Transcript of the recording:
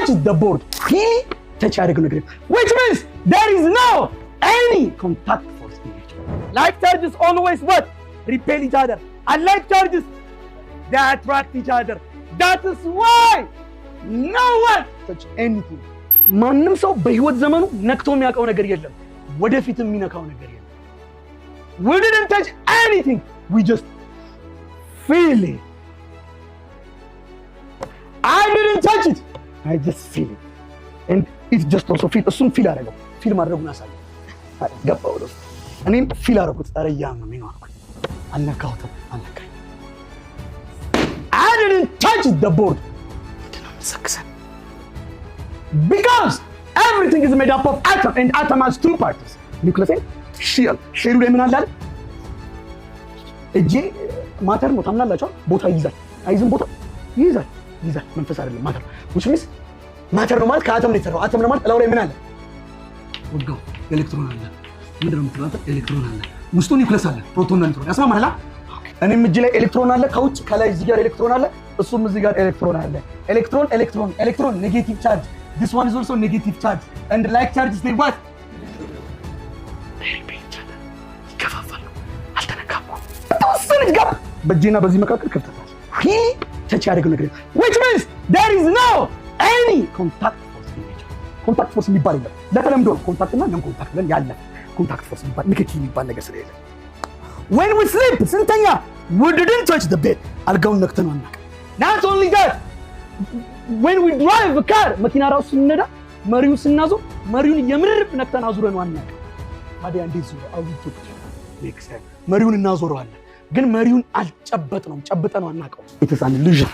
touch the board. Really touch ያደረገው ነገር which means there is no any contact force in nature. Like charges always what? Repel each other. Unlike charges, they attract each other. That is why no one touch anything. ማንም ሰው በህይወት ዘመኑ ነክቶ የሚያውቀው ነገር የለም። ወደፊት የሚነካው ነገር የለም። We didn't touch anything. We just feel it. I didn't touch it. I just feel it. And it just also feel እሱም ፊል አደረገው። ፊል ማድረጉን አሳየ። ገባው ወደ ውስጥ እኔም ፊል አደረኩት። ኧረ እያመመኝ ነው አልኩኝ። አልነካሁትም። አልነካኝ። I didn't touch the board. Because everything is made up of atom and atom has two parts. Nucleus and shell. Shell ላይ ምን አለ? እጄ ማተር ነው ታምናላችሁ? ቦታ ይይዛል። አይዝም ቦታ ይይዛል። መንፈስ አይደለም ማተር። which means ማተር ነው ማለት ከአተም ነው የተሰራው። አተም ነው ማለት እላው ላይ ምን አለ? ወጋው ኤሌክትሮን አለ። ምንድነው የምትለው? ኤሌክትሮን አለ። ውስጡ ኒውክለስ አለ። ፕሮቶን እና ኒውትሮን ያስማማል አይደል? እኔም እጄ ላይ ኤሌክትሮን አለ። ከውጭ ከላይ እዚህ ጋር ኤሌክትሮን አለ። እሱም እዚህ ጋር ኤሌክትሮን አለ። ኤሌክትሮን ኔጌቲቭ ቻርጅ. This one is also negative charge. And like charges they what? They repel each other. ይከፋፋሉ። አልተነካኩም። በተወሰነች ጋር በእጄና በዚህ መካከል ክፍተት አለ። Really touch ያደረገው ነገር which means there is no any contact force in nature. Contact force የሚባል የለም። ለተለምዶ ኮንታክት እና ነን ኮንታክት ብለን ያለ ኮንታክት ፎርስ የሚባል ንክኪ የሚባል ነገር ስለሌለ when we sleep ስንተኛ we didn't touch the bed. አልጋውን ነክተን አናውቅም። Not only that, when we drive a car መኪና ራሱ ስንነዳ መሪውን ስናዞር መሪውን የምርብ ነክተን አዙረን አናውቅም። ታዲያ እንዴት ዞር አውጥቶ መሪውን እናዞረዋለን ግን መሪውን አልጨበጥነውም። ጨብጠነው አናውቀውም። It is an illusion.